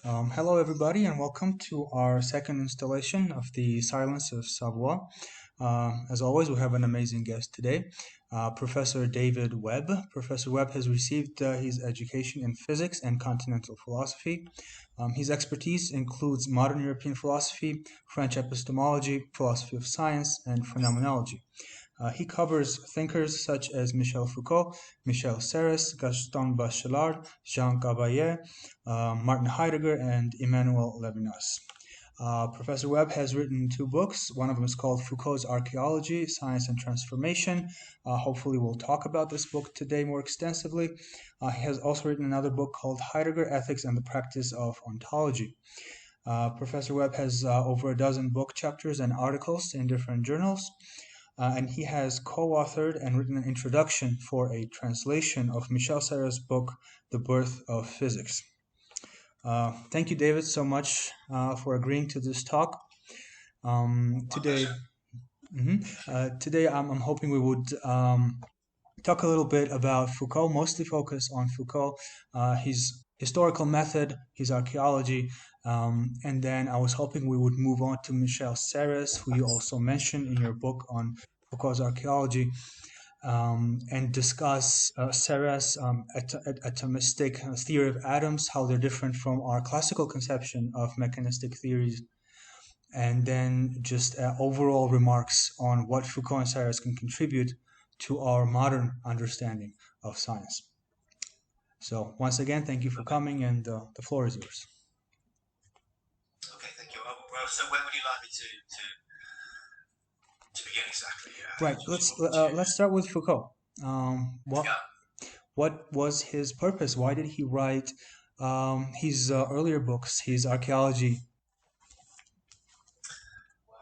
Hello, everybody, and welcome to our second installation of the Silence of Savoir. As always, we have an amazing guest today, Professor David Webb. Professor Webb has received his education in physics and continental philosophy. His expertise includes modern European philosophy, French epistemology, philosophy of science, and phenomenology. He covers thinkers such as Michel Foucault, Michel Serres, Gaston Bachelard, Jean Cavaillé, Martin Heidegger, and Emmanuel Levinas. Professor Webb has written two books. One of them is called Foucault's Archaeology, Science and Transformation. Hopefully we'll talk about this book today more extensively. He has also written another book called Heidegger, Ethics and the Practice of Ontology. Professor Webb has over a dozen book chapters and articles in different journals. And he has co-authored and written an introduction for a translation of Michel Serres' book, The Birth of Physics. Thank you, David, so much for agreeing to this talk. Today, I'm hoping we would talk a little bit about Foucault, mostly focus on Foucault, his historical method, his archaeology, and then I was hoping we would move on to Michel Serres, who you also mentioned in your book on Foucault's archaeology, and discuss Serres' atomistic theory of atoms, how they're different from our classical conception of mechanistic theories, and then just overall remarks on what Foucault and Serres can contribute to our modern understanding of science. So once again, thank you for coming, and the floor is yours. Okay, thank you. Well, so when would you like me to begin exactly? Right. Let's start with Foucault. What was his purpose? Why did he write his earlier books, his archaeology?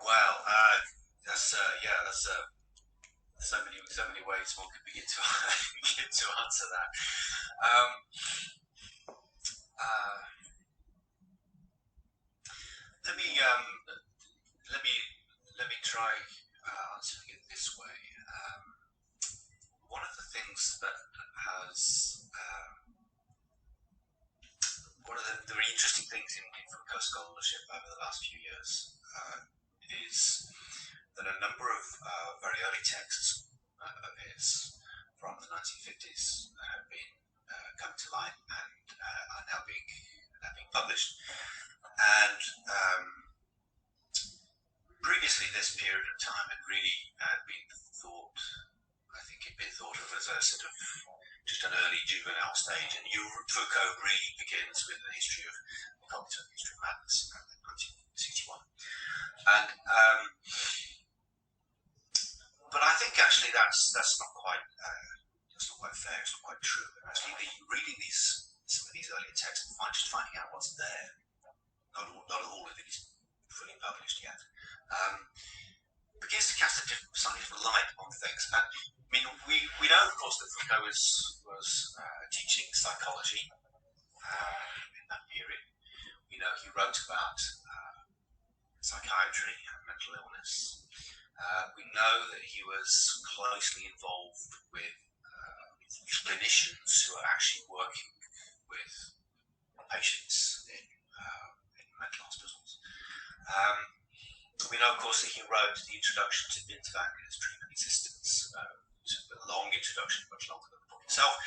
Well, that's so many ways one could begin to begin to answer that. Let me try answering it this way. One of the things that has one of the very interesting things in Foucault scholarship over the last few years is that a number of very early texts of his from the 1950s have been come to light and are now being published. And previously, this period of time had really been thought, I think it'd been thought of as a sort of just an early juvenile stage. And Foucault really begins with the history of cognitive history of madness in 1961. And but I think actually that's not quite fair. It's not quite true. Actually, reading some of these earlier texts and just finding out what's there, not all of it is fully published yet, begins to cast a slightly different light on things. And I mean, we know, of course, that Foucault was teaching psychology in that period. We know he wrote about psychiatry and mental illness. We know that he was closely involved with clinicians who are actually working with patients in mental hospitals. We know, of course, that he wrote the introduction to Bintvanger's treatment existence, a long introduction, much longer than the book itself.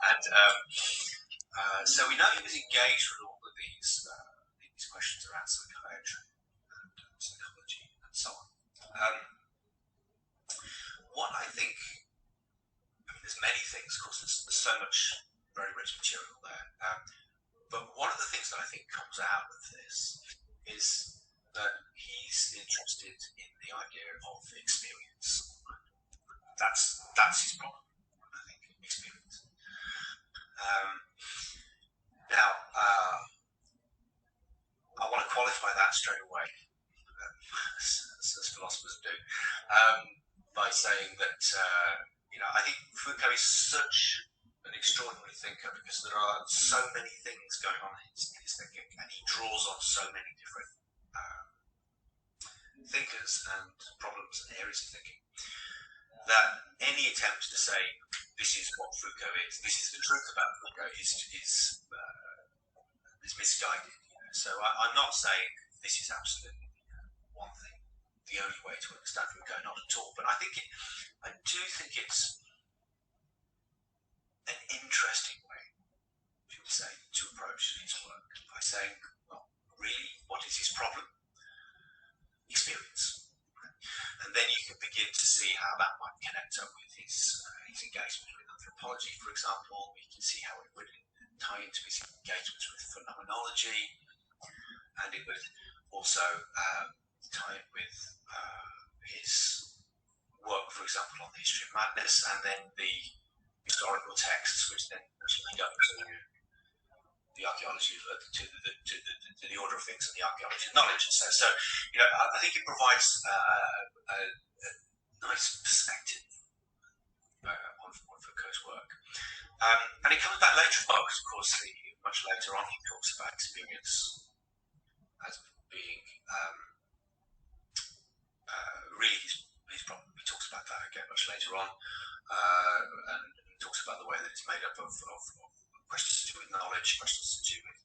And so we know he was engaged with all of these questions around psychiatry and psychology and so on. What I think, I mean, there's many things, of course, there's so much very rich material there. But one of the things that I think comes out of this is that he's interested in the idea of experience. That's his problem, I think, experience. Now, I want to qualify that straight away, as philosophers do, by saying that I think Foucault is such an extraordinary thinker because there are so many things going on in his thinking, and he draws on so many different thinkers and problems and areas of thinking, that any attempt to say this is what Foucault is, this is the truth about Foucault, is misguided. So I'm not saying this is absolutely one thing, the only way to understand Foucault, not at all. But I do think it's an interesting way, should we say, to approach his work by saying, well, really, what is his problem? Experience. And then you can begin to see how that might connect up with his engagement with anthropology, for example. We can see how it would tie into his engagements with phenomenology, and it would also tie in with his work, for example, on the history of madness, and then the historical texts, which then lead up to the archaeology, to the order of things and the archaeology of knowledge. So I think it provides a nice perspective on Foucault's work. And it comes back later, because of course, much later on, he talks about experience as being really his problem. He talks about that again much later on, and he talks about the way that it's made up of questions to do with knowledge, questions to do with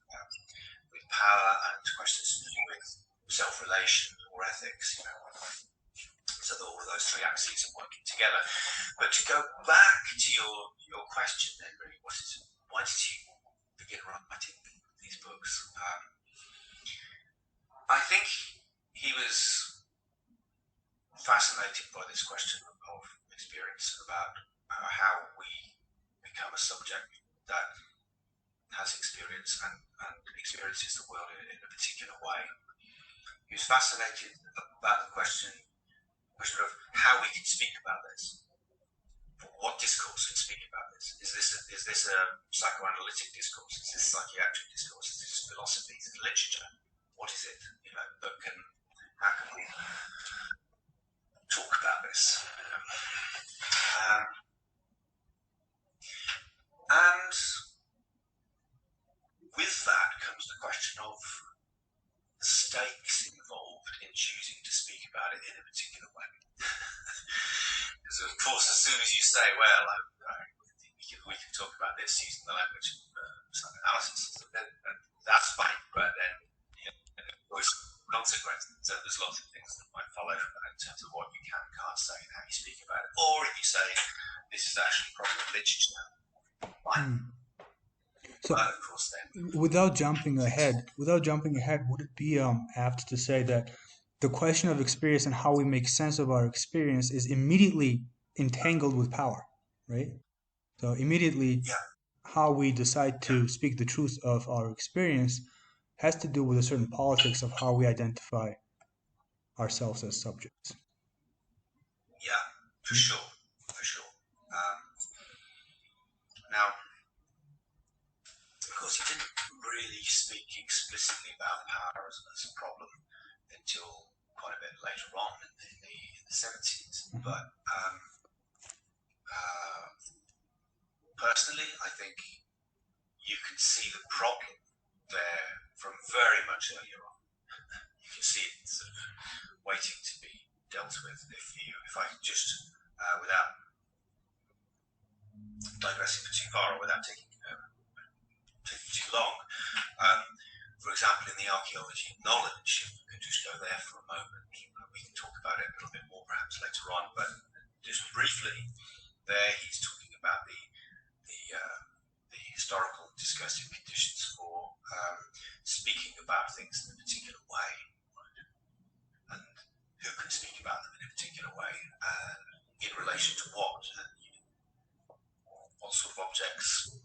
power, and questions to do with self-relation or ethics. So that all of those three axes are working together. But to go back to your question, then, really, why did you begin writing these books? I think he was fascinated by this question of experience, about how we become a subject that has experience and experiences the world in a particular way. He was fascinated about the question of how we can speak about this. What discourse can speak about this? Is this a psychoanalytic discourse? Is this psychiatric discourse? Is this philosophy? Is it literature? What is it? How can we talk about this? And with that comes the question of the stakes involved in choosing to speak about it in a particular way. Because of course, as soon as you say, well, we can talk about this using the language of psychoanalysis, then that's fine, but then there's consequences. So there's lots of things that might follow from that in terms of what you can and can't say and how you speak about it. Or if you say, this is actually probably literature, fine. So, of course, then, without jumping ahead, would it be apt to say that the question of experience and how we make sense of our experience is immediately entangled with power, right? So immediately, how we decide to speak the truth of our experience has to do with a certain politics of how we identify ourselves as subjects. Yeah, for sure. Now, of course, he didn't really speak explicitly about power as a problem until quite a bit later on in the 70s. But personally, I think you can see the problem there from very much earlier on. You can see it sort of waiting to be dealt with. If I could just, without digressing for too far or without taking too long, for example, in the Archaeology of Knowledge, if we could just go there for a moment, we can talk about it a little bit more perhaps later on, but just briefly, there he's talking about the historical and discursive conditions for speaking about things in a particular way, and who can speak about them in a particular way, and in relation to what, and what sort of objects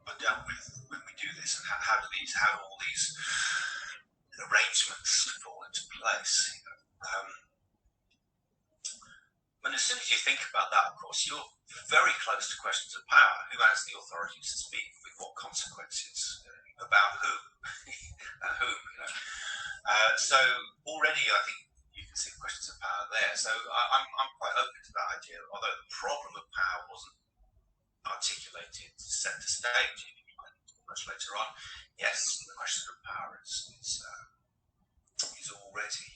are dealt with when we do this, and how do all these arrangements fall into place. And as soon as you think about that, of course, you're very close to questions of power. Who has the authority to speak? With what consequences? About who? Whom? So already, I think you can see questions of power there. So I'm quite open to that idea. Although the problem of power wasn't articulated center stage much later on, yes, the question of power is already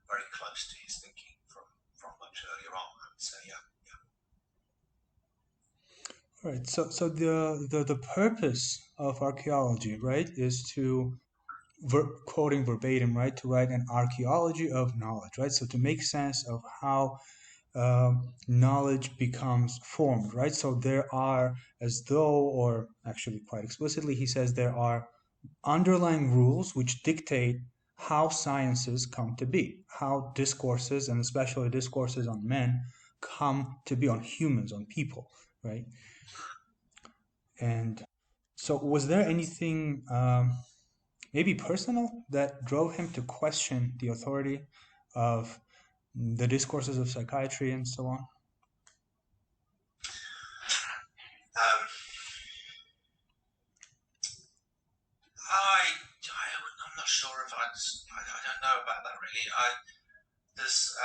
very close to his thinking from much earlier on, I would say. Right. So the purpose of archaeology, right, is to quoting verbatim, right, to write an archaeology of knowledge, right? So to make sense of how knowledge becomes formed, right? So there are, as though, or actually quite explicitly, he says there are underlying rules which dictate how sciences come to be, how discourses, and especially discourses on men, come to be, on humans, on people, right? And so, was there anything maybe personal that drove him to question the authority of the discourses of psychiatry and so on? Um, I'm not sure if I don't know about that really. There's,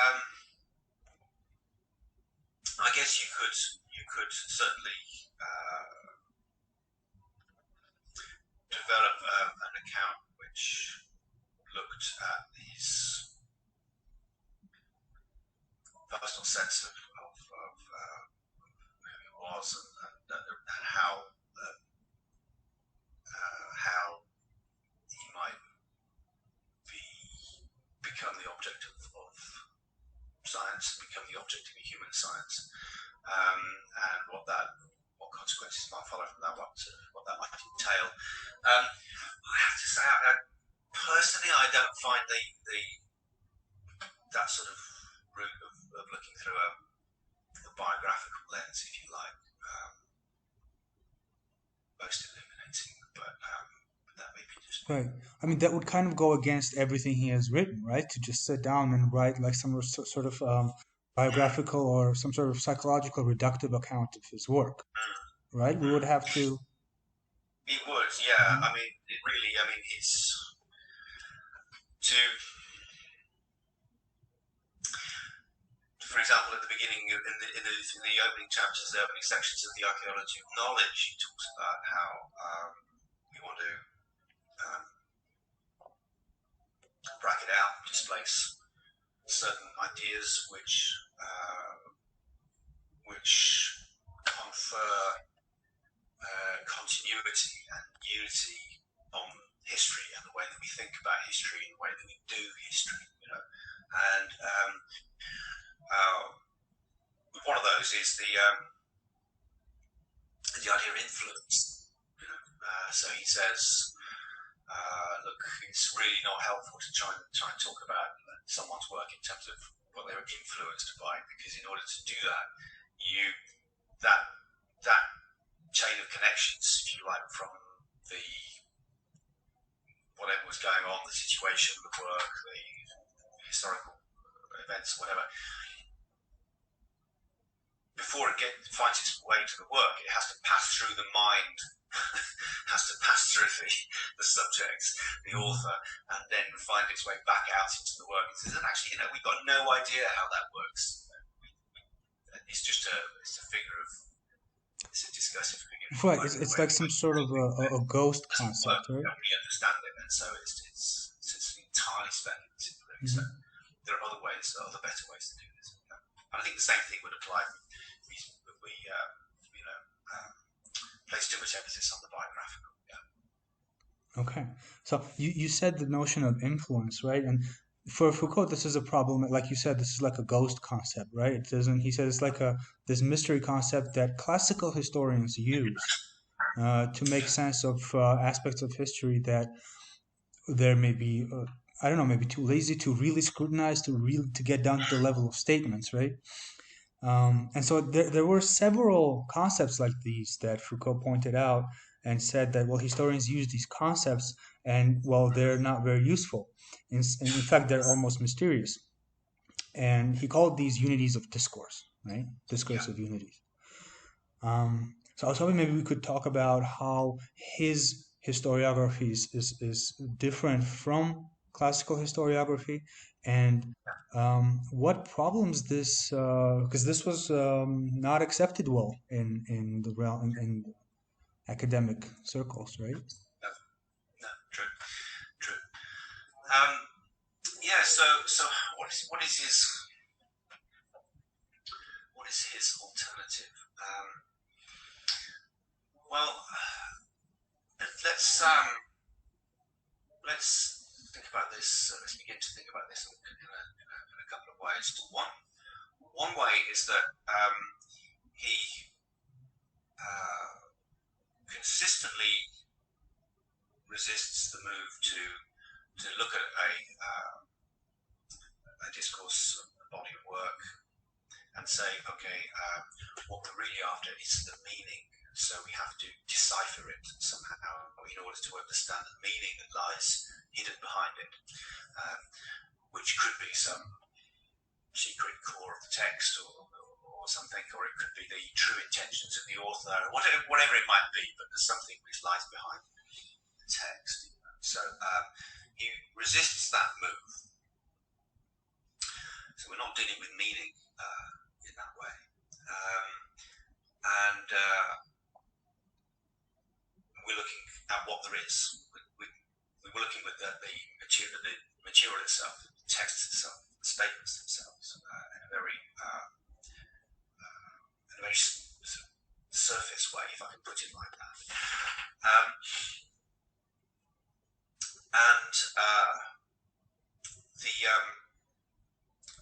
I guess you could certainly develop an account which looked at his personal sense of who he was and how he might become the object of science, become the object of human science, and what consequences might follow from that, what that might entail. I have to say, personally, I don't find that sort of route of looking through a biographical lens, if you like, most illuminating. But that may be just Right. I mean, that would kind of go against everything he has written, right? To just sit down and write like some sort of biographical or some sort of psychological reductive account of his work, right? We would have to. It would, yeah. Mhm. I mean, it really. I mean, it's to, for example, at the beginning, in the opening chapters, the opening sections of the Archaeology of Knowledge, he talks about how we want to bracket out, displace certain ideas which confer continuity and unity on history and the way that we think about history and the way that we do history, And one of those is the idea of influence. So he says, look, it's really not helpful to try and talk about someone's work in terms of what they were influenced by, because in order to do that, that chain of connections, if you like, from the whatever was going on, the situation, the work, the historical events, whatever, before it finds its way to the work, it has to pass through the mind, has to pass through the subject, the author, and then find its way back out into the work. And says, actually, we've got no idea how that works. It's just it's a discursive figure. Right. It's like some sort of a ghost It doesn't work. concept, We right? don't really understand it, and so it's entirely speculative. Really. So there are other better ways to do this. And I think the same thing would apply. We place too much emphasis on the biographical. Yeah. Okay. So you said the notion of influence, right? And for Foucault, this is a problem. Like you said, this is like a ghost concept, right? It doesn't. He said it's like this mystery concept that classical historians use to make sense of aspects of history that there may be. I don't know, maybe too lazy to really scrutinize, to get down to the level of statements, right? And so there were several concepts like these that Foucault pointed out and said that, well, historians use these concepts and, well, they're not very useful. In fact, they're almost mysterious. And he called these unities of discourse, right? Discursive unities. So I was hoping maybe we could talk about how his historiography is different from classical historiography and what problems this because this was not accepted well in the realm in academic circles, right? No, no, true. Yeah. So what is his alternative? Well, let's think about this. Let's begin to think about this in a couple of ways. One way is that he consistently resists the move to look at a discourse, a body of work, and say, okay, what we're really after is the meaning. So we have to decipher it somehow in order to understand the meaning that lies hidden behind it, which could be some secret core of the text or something, or it could be the true intentions of the author, whatever it might be, but there's something which lies behind the text. So he resists that move. So we're not dealing with meaning in that way. And we're looking at what there is. We're looking with the material itself, the text itself, the statements themselves, in a very surface way, if I can put it like that.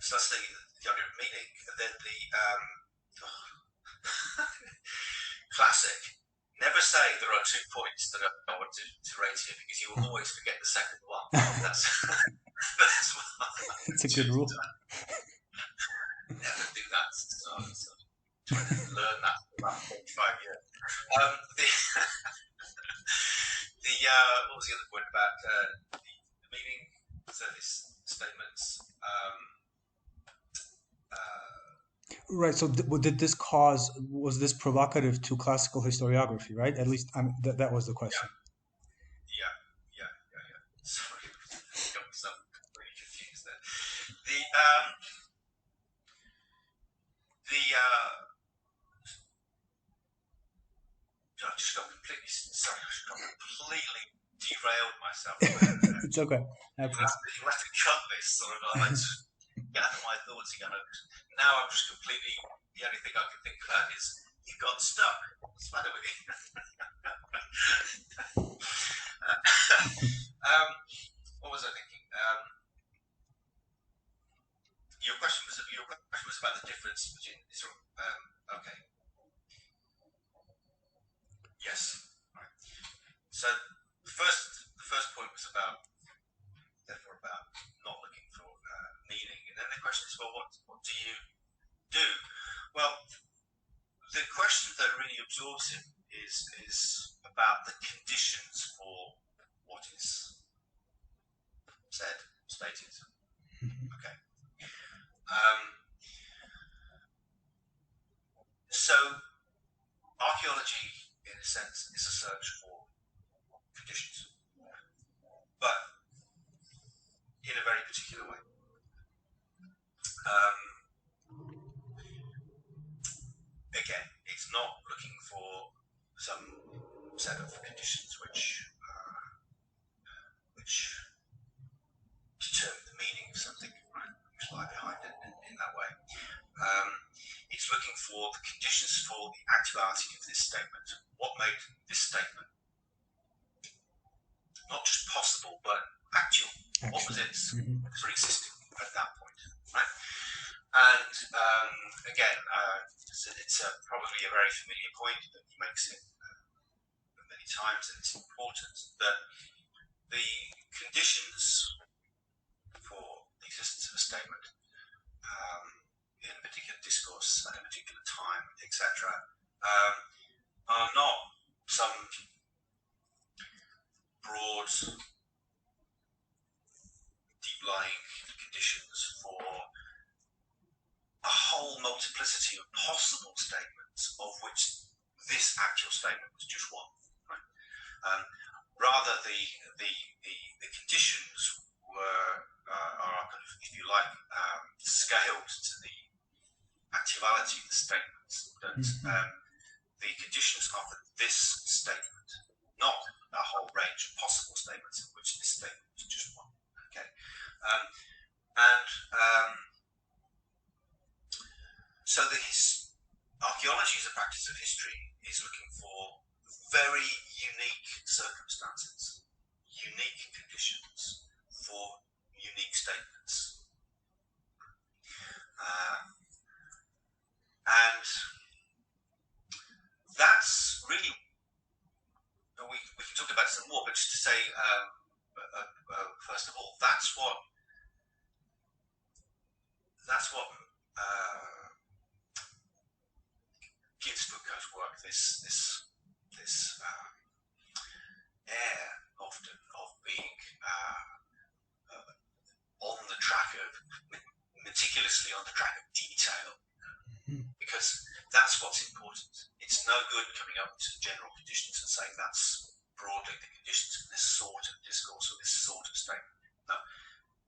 So that's the idea of meaning. And then the classic. Never say there are 2 points that I want to raise here, because you will always forget the second one. That's It's a good rule. Never do that. So learn that for about 45 years. What was the other point about the meaning? Service statements. Right. So, did this was this provocative to classical historiography? Right. At least, that was the question. Yeah. Sorry, I got myself really confused there. I just got completely derailed myself. It's okay. You'll have to cut this sort of like gather my thoughts again. Now I'm just completely, the only thing I can think about is you got stuck. What's the matter with you? What was I thinking? Your question was about the difference between okay. Yes. Right. So the first point was about not looking for meaning, and then the question is, well, what do you do? Well, the question that really absorbs him is about the conditions for what is stated. Okay. So archaeology, in a sense, is a search for conditions, but in a very particular way. Again, it's not looking for some set of conditions which determine the meaning of something, right, which lie behind it in that way. It's looking for the conditions for the actuality of this statement. What made this statement not just possible, but actual? What was it for existing at that point, right? And again, it's probably a very familiar point that he makes it many times, and it's important that the conditions for the existence of a statement in a particular discourse at a particular time, etc., are not some broad, deep-lying conditions for a whole multiplicity of possible statements, of which this actual statement was just one. Right? Rather, the conditions are kind of, if you like, scaled to the actuality of the statements. That the conditions are for this statement, not a whole range of possible statements, of which this statement is just one. Okay, so archaeology as a practice of history is looking for conditions, unique conditions for unique statements. And that's really, we can talk about some more, but just to say, first of all, that's what gives Foucault's work this air often of being on the track of, meticulously on the track of detail, because that's what's important. It's no good coming up to general conditions and saying that's broadly the conditions of this sort of discourse or this sort of statement. No,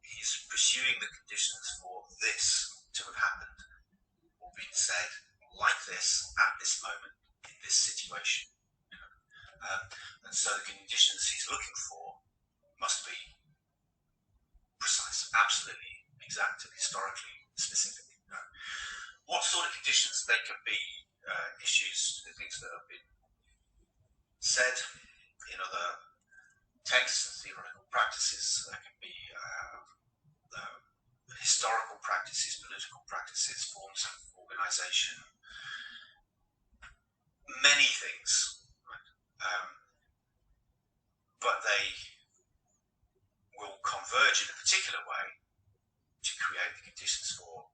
he's pursuing the conditions for this to have happened or been said like this at this moment in this situation. And so the conditions he's looking for must be precise, absolutely exact, and historically specific. What sort of conditions? They can be issues, things that have been said in other texts and theoretical practices. There can be historical practices, political practices, forms of organisation, many things, right? But they will converge in a particular way to create the conditions for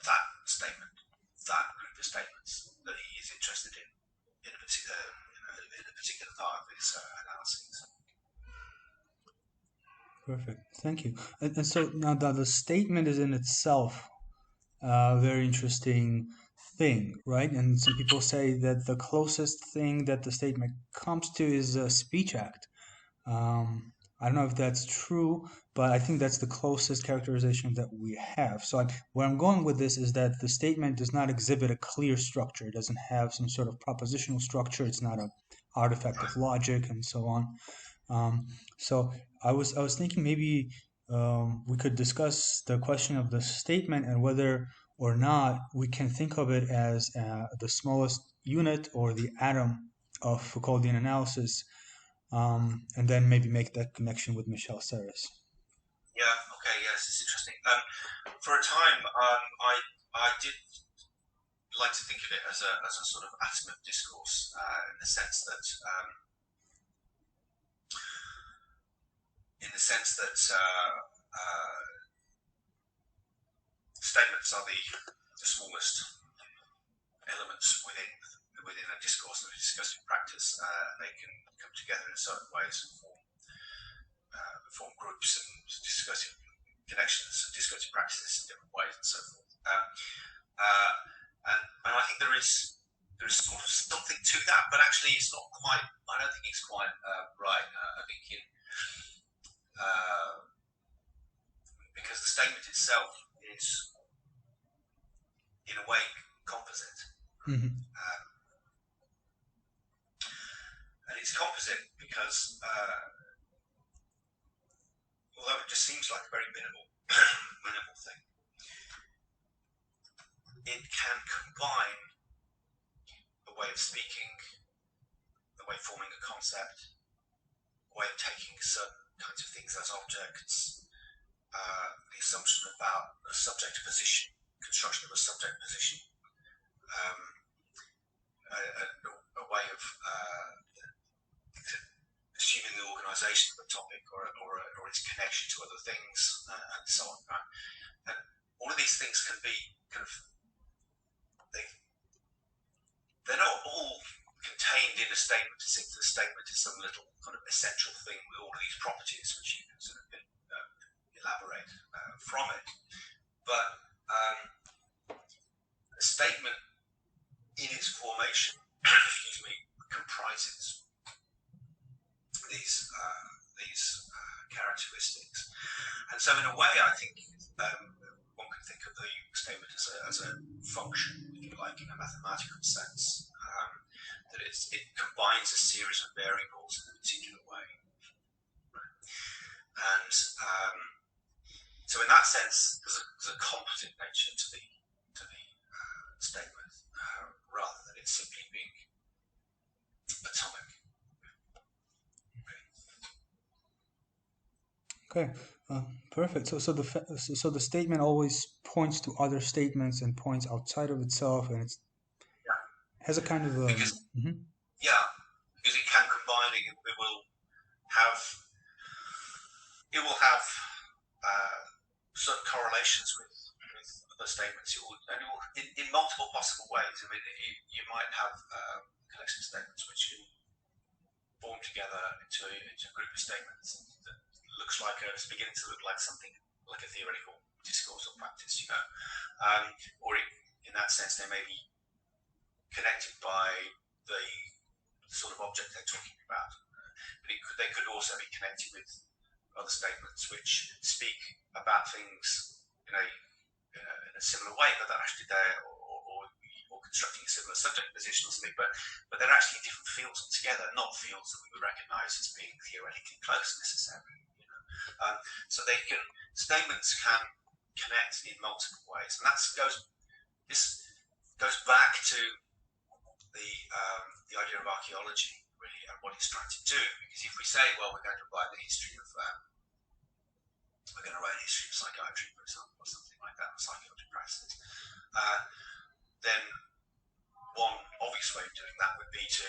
that statement, that group of statements that he is interested in a particular part of his analysis. Perfect. Thank you. And so now the statement is in itself a very interesting thing, right? And some people say that the closest thing that the statement comes to is a speech act. I don't know if that's true, but I think that's the closest characterization that we have. So where I'm going with this is that the statement does not exhibit a clear structure. It doesn't have some sort of propositional structure. It's not an artifact of logic and so on. So I was thinking maybe we could discuss the question of the statement and whether or not we can think of it as the smallest unit or the atom of Foucauldian analysis, and then maybe make that connection with Michel Serres. Yeah. Okay. Yes, it's interesting. For a time, I did like to think of it as a sort of atom of discourse, in the sense that statements are the smallest elements within a discourse and a discursive practice. They can come together in certain ways and form groups and discursive connections and discursive practices in different ways and so forth. And I think there is sort of something to that, but actually it's not quite. I don't think it's quite right. I think because the statement itself is, in a way, composite. Mm-hmm. And it's composite because, although it just seems like a very minimal thing, it can combine a way of speaking, a way of forming a concept, a way of taking certain kinds of things as objects, the assumption about a subject position, construction of a subject position, a way of assuming the organisation of a topic or its connection to other things, and so on. Right? And all of these things can be kind of, they're not all contained in a statement as if the statement is some little kind of essential thing with all of these properties which you can sort of elaborate from it. But a statement in its formation, comprises these characteristics. And so in a way, I think one can think of the statement as a function, if you like, in a mathematical sense, that it combines a series of variables in a particular way. Right? And so in that sense, there's a composite nature to the statement, rather than it simply being atomic. Okay, perfect. So the statement always points to other statements and points outside of itself, and it Yeah. has a kind of Because mhm. yeah, because it can combine. It will have certain correlations with other statements. In multiple possible ways. I mean, you might have collection of statements which can form together into a group of statements that looks like it's beginning to look like something like a theoretical discourse or practice, or in that sense they may be connected by the sort of object they're talking about. But they could also be connected with other statements which speak about things in a similar way, but they're actually there, or constructing a similar subject position or something, but they're actually different fields altogether, not fields that we would recognise as being theoretically close necessarily. So statements can connect in multiple ways, and this goes back to the idea of archaeology, really, and what it's trying to do. Because if we say, well, we're going to write a history of psychiatry, for example, or something like that, or psychiatric practices, then one obvious way of doing that would be to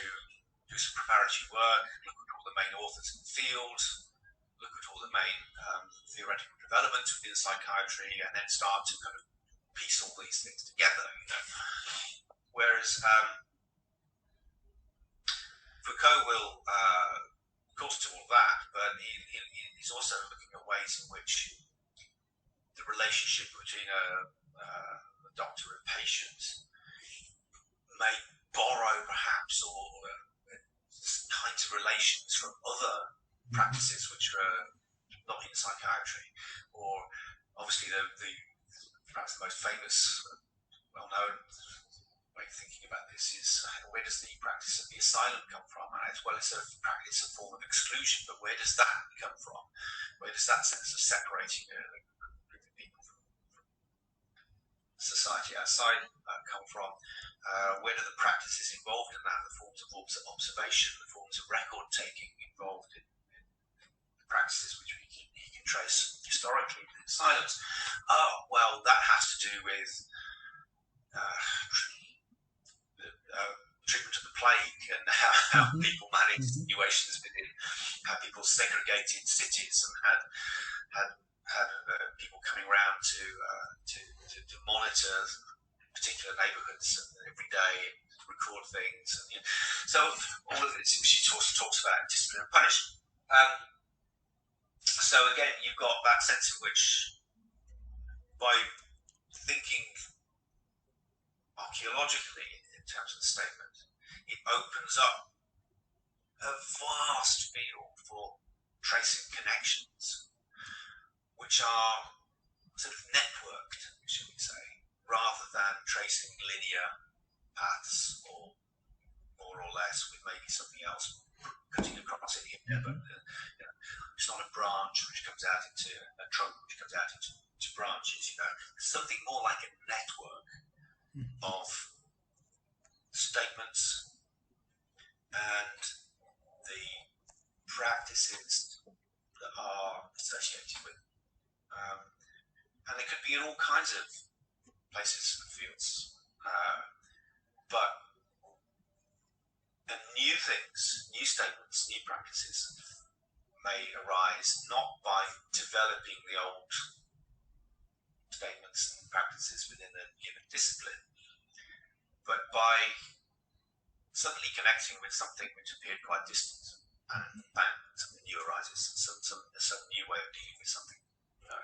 do some preparatory work, look at all the main authors in the field, look at all the main theoretical developments within psychiatry, and then start to kind of piece all these things together. Whereas Foucault will, of course, do all that, but he's also looking at ways in which the relationship between a doctor and patient may borrow, perhaps, or kinds of relations from other practices which are not in psychiatry. Or obviously, perhaps the most famous, well-known way of thinking about this is where does the practice of the asylum come from? And as well as it's a form of exclusion, but where does that come from? Where does that sense of separating a group of people from society outside come from? Where do the practices involved in that, the forms of observation, the forms of record taking involved in the practices which he can trace historically in silence? Well, that has to do with treatment of the plague and how people managed situations within, how people segregated cities and had people coming around to monitor particular neighbourhoods every day, record things. So all of this she talks about discipline and punishment. So again, you've got that sense in which, by thinking archaeologically in terms of the statement, it opens up a vast field for tracing connections which are sort of networked, shall we say, rather than tracing linear paths or more or less with maybe something else cutting across it here, but it's not a branch which comes out into a trunk which comes out into branches, something more like a network of statements and the practices that are associated with them. And they could be in all kinds of places and fields. And new things, new statements, new practices may arise not by developing the old statements and practices within a given discipline, but by suddenly connecting with something which appeared quite distant, and bang, something new arises, some new way of dealing with something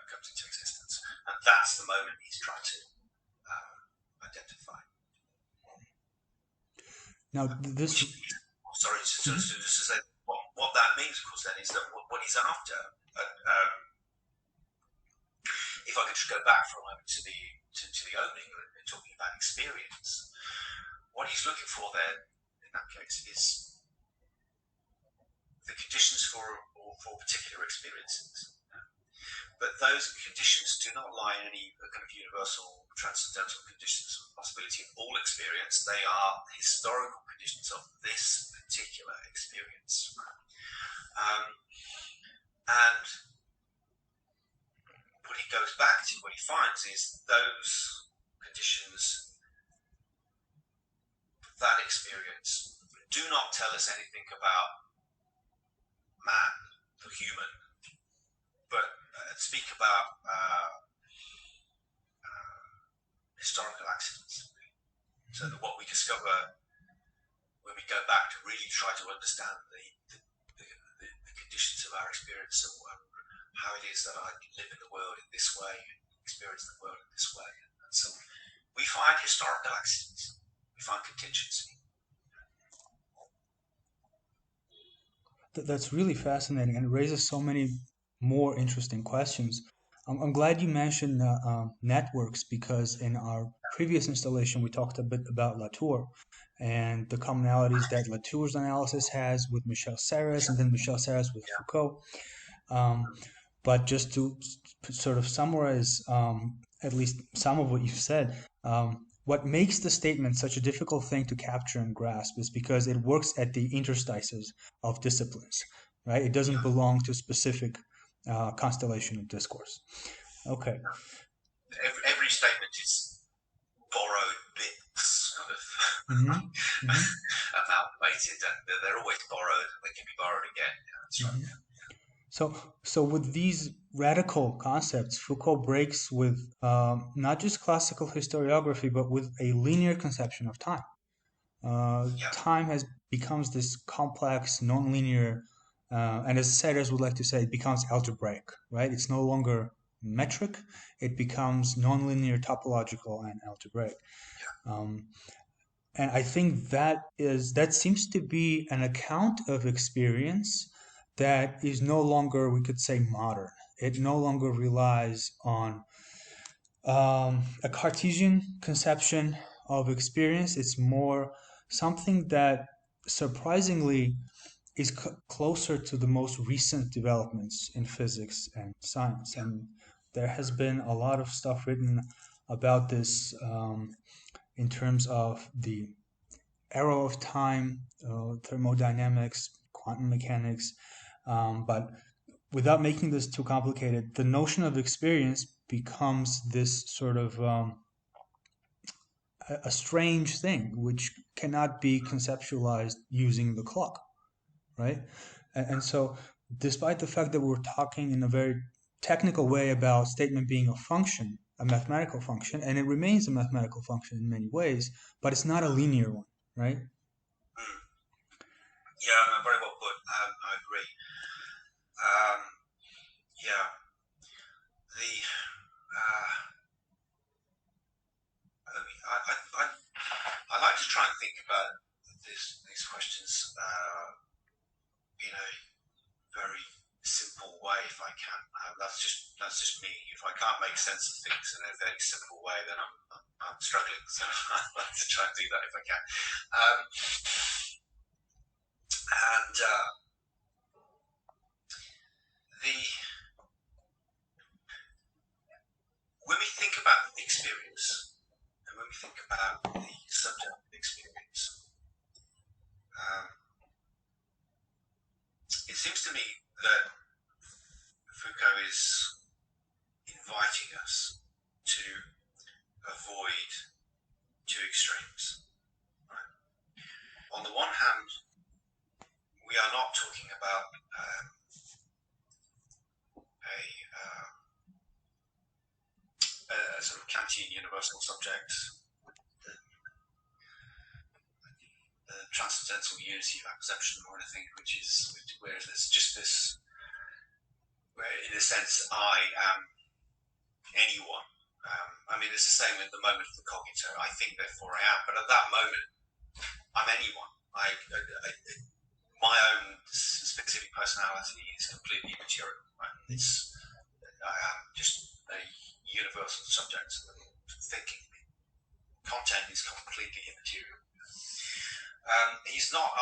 comes into existence, and that's the moment he's trying to identify. Now, this. Just to say what that means, of course, then is that what he's after. If I could just go back for a moment to the opening, talking about experience, what he's looking for there in that case is the conditions for particular experiences. But those conditions do not lie in any kind of universal transcendental conditions of possibility of all experience. They are historical conditions of this particular experience. And goes back to, what he finds is those conditions, that experience, do not tell us anything about man, the human, but speak about historical accidents. So that what we discover when we go back to really try to understand the conditions of our experience and how it is that I live in the world in this way, experience the world in this way, and so on, we find historical accidents, we find contingency. That's really fascinating and raises so many more interesting questions. I'm glad you mentioned networks, because in our previous installation we talked a bit about Latour and the commonalities that Latour's analysis has with Michel Serres and then Michel Serres with Yeah. Foucault. But just to sort of summarize at least some of what you've said, what makes the statement such a difficult thing to capture and grasp is because it works at the interstices of disciplines, right? It doesn't belong to a specific constellation of discourse. Okay. Every statement is borrowed bits, kind of amalgamated, and they're always borrowed. They can be borrowed again. Yeah, that's right. So with these radical concepts, Foucault breaks with not just classical historiography, but with a linear conception of time. Time becomes this complex, non-linear, and as Serres would like to say, it becomes algebraic, right? It's no longer metric; it becomes non-linear, topological, and algebraic. And I think that seems to be an account of experience that is no longer, we could say, modern. It no longer relies on a Cartesian conception of experience. It's more something that surprisingly is closer to the most recent developments in physics and science. And there has been a lot of stuff written about this in terms of the arrow of time, thermodynamics, quantum mechanics. But without making this too complicated, the notion of experience becomes this sort of a strange thing which cannot be conceptualized using the clock, right? And so, despite the fact that we're talking in a very technical way about statement being a function, a mathematical function, and it remains a mathematical function in many ways, but it's not a linear one, right? Yeah, very well put. I agree. Yeah, I like to try and think about these questions in a very simple way, if I can. That's just me. If I can't make sense of things in a very simple way, then I'm struggling. So I like to try and do that if I can. When we think about experience, and when we think about the subject of experience, it seems to me that Foucault is inviting us to avoid two extremes. Right? On the one hand, we are not talking about a sort of Kantian universal subject, the transcendental unity of perception, or anything, where there's just this, where in a sense I am anyone. I mean, it's the same at the moment of the cogito. I think, therefore I am. But at that moment, I'm anyone. My own specific personality is completely immaterial. Right? I am just a universal subject of thinking. Content is completely immaterial. He's not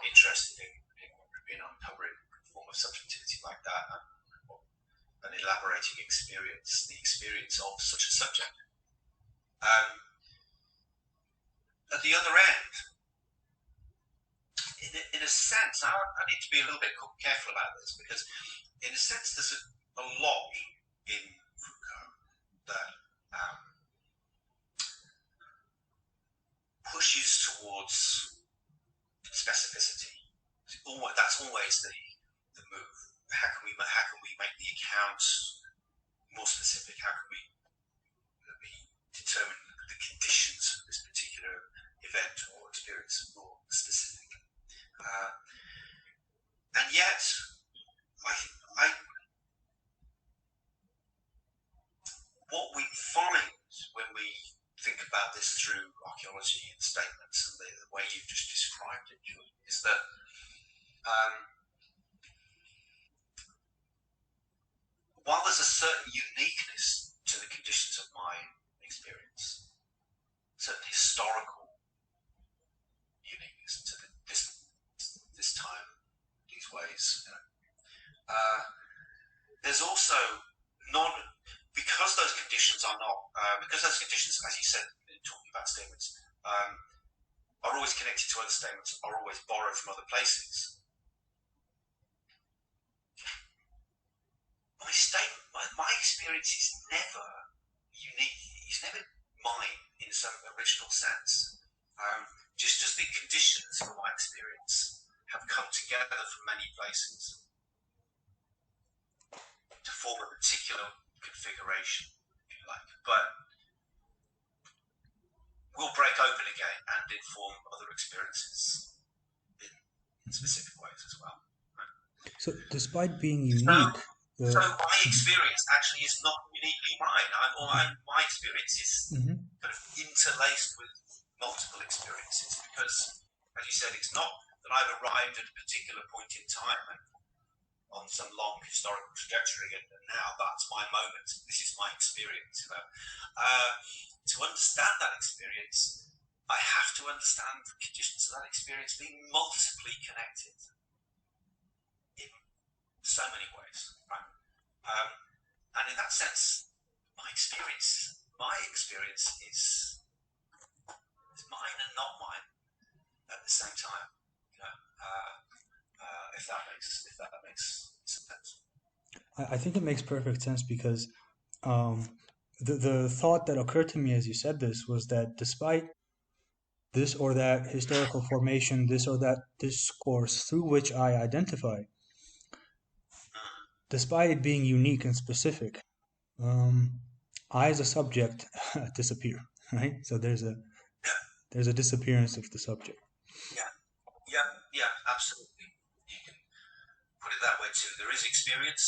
interested in uncovering a form of subjectivity like that and elaborating the experience of such a subject. At the other end, in a sense, I need to be a little bit careful about this, because in a sense there's a lot in Foucault that pushes towards specificity. That's always the move. How can we make the accounts more specific? How can we determine the conditions for this particular event or experience more specific? And yet, what we find when we think about this through archaeology and statements and the way you've just described it, Julie, is that while there's a certain uniqueness to the conditions of my experience, certain historical uniqueness to this time, these ways, there's also because those conditions are not, because those conditions, as you said, in talking about statements, are always connected to other statements, are always borrowed from other places. My experience is never unique. It's never mine in some original sense. Just as the conditions for my experience have come together from many places to form a particular configuration, if you like, but will break open again and inform other experiences in specific ways as well. Right? So, despite being unique, so my experience actually is not uniquely mine. My experience is kind of interlaced with multiple experiences because, as you said, it's not that I've arrived at a particular point in time and on some long historical trajectory and now that's my moment. This is my experience. To understand that experience, I have to understand the conditions of that experience being multiply connected in so many ways. Right? And in that sense, my experience is mine and not mine at the same time. If that makes sense. I think it makes perfect sense because the thought that occurred to me as you said this was that despite this or that historical formation, this or that discourse through which I identify, despite it being unique and specific, I as a subject disappear, right? So there's a disappearance of the subject. Yeah, absolutely. You can put it that way too. There is experience,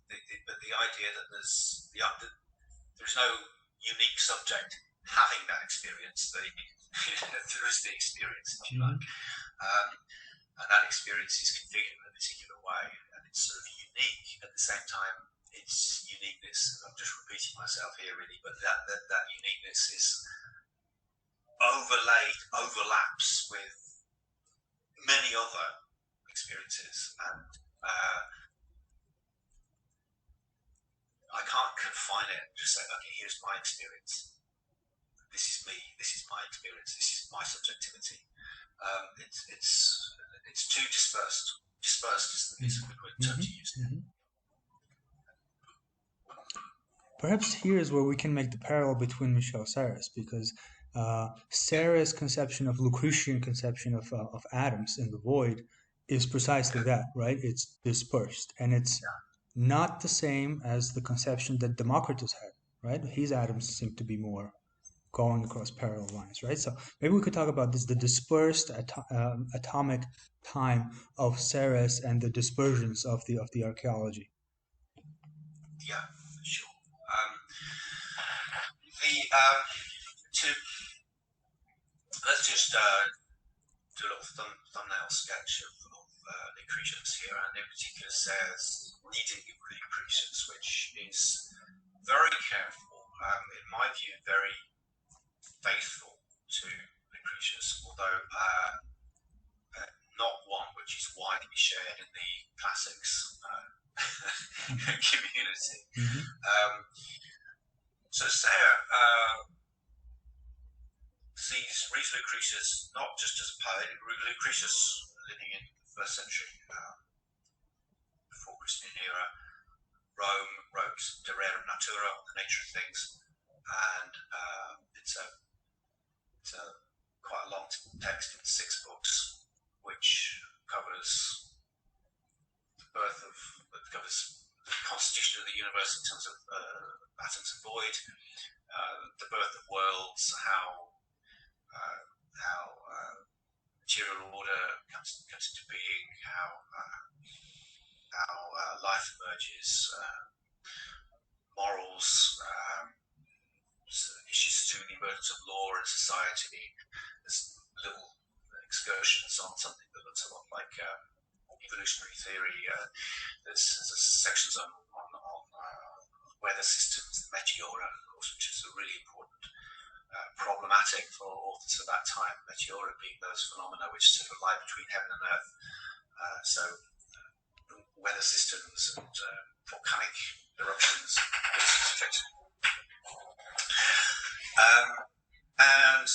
but the idea that there's no unique subject having that experience. There is the experience, if you like, and that experience is configured in a particular way, and it's sort of unique at the same time. Its uniqueness, I'm just repeating myself here, really, but that uniqueness is overlaps with many other experiences, and I can't confine it and just say, okay, here's my experience. This is me. This is my experience. This is my subjectivity. It's too dispersed. Dispersed is a good term to use. Perhaps here is where we can make the parallel between Michel Serres, because Serres' conception of Lucretian conception of atoms in the void is precisely that, right? It's dispersed, and it's not the same as the conception that Democritus had, right? His atoms seem to be more going across parallel lines, right? So maybe we could talk about this, the dispersed atomic time of Serres and the dispersions of the archaeology. Yeah, sure. Let's just do a little thumbnail sketch of Lucretius here, and in particular Serres reading Lucretius, which is very careful, in my view, very faithful to Lucretius, although not one which is widely shared in the classics community. So Serres reads Lucretius not just as a poet. Lucretius, living in the 1st century before Christian era, Rome, wrote wrote De Rerum Natura, on the nature of things, and it's a quite a long text in 6 books, which covers covers the constitution of the universe in terms of atoms and void, the birth of worlds, how material order comes into being, how life emerges, morals, issues to the emergence of law in society. There's little excursions on something that looks a lot like evolutionary theory. There's sections on weather systems, the meteora, of course, which is a really important problematic for authors of that time. Meteora being those phenomena which sort of lie between heaven and earth. So weather systems and volcanic eruptions. And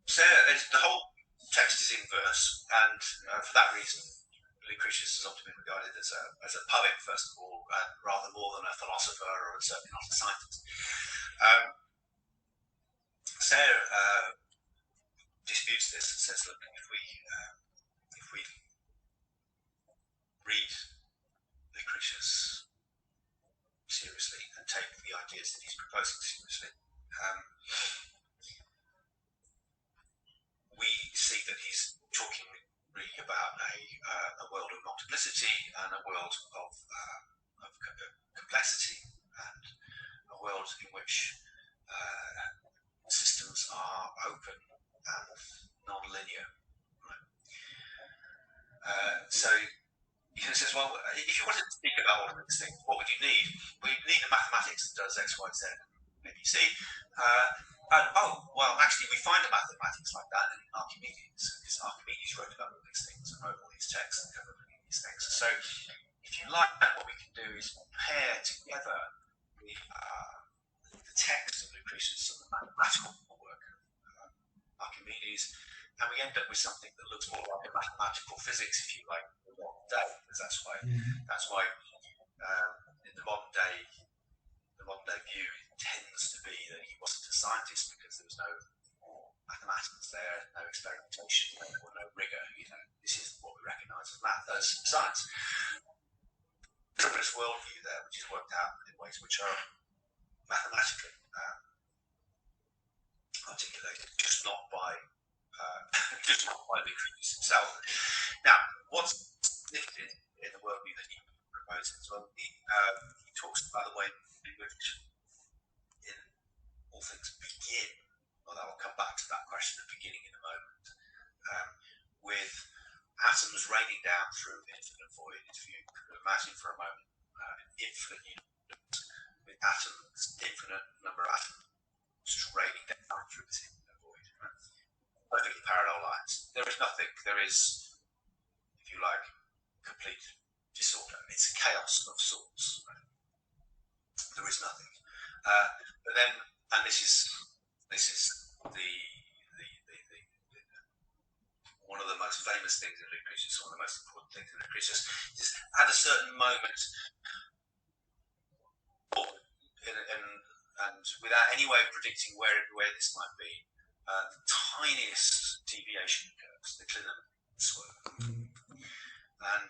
so the whole text is in verse, and for that reason, Lucretius has often been regarded as a poet, first of all, rather more than a philosopher, or certainly not a scientist. Serres disputes this and says, look, if we read Lucretius seriously and take the ideas that he's proposing seriously, we see that he's talking really about a world of multiplicity and a world of complexity, and a world in which systems are open and non-linear. So he says, well, if you wanted to speak about all of these things, what would you need? Well, you need a mathematics that does X, Y, Z, and ABC. Actually, we find a mathematics like that in Archimedes, because Archimedes wrote about all these things and wrote all these texts and covered all these things. So, if you like that, what we can do is pair together the text of Lucretius and the mathematical work of Archimedes, and we end up with something that looks more like a mathematical physics, if you like, in the modern day. Because that's why in the modern day view tends to be that he wasn't a scientist, because there was no mathematics there, no experimentation, or no rigor. This is what we recognise as math, as science. There's this worldview there, which is worked out in ways which are mathematically articulated, just not by Lucretius himself. Now, what's significant in the worldview that he proposes? Well, he talks about the way in which, in all things, begin. Although I'll come back to that question of beginning in a moment. With atoms raining down through infinite void. If you could imagine for a moment an infinite universe with atoms, infinite number of atoms, just raining down through this infinite void. Perfectly parallel lines. There is nothing. There is, if you like, complete disorder. It's a chaos of sorts. Right? There is nothing. But then, and this is the one of the most famous things in Lucretius, one of the most important things in Lucretius, is at a certain moment, and without any way of predicting where this might be, the tiniest deviation occurs, the Clinamen swerve. And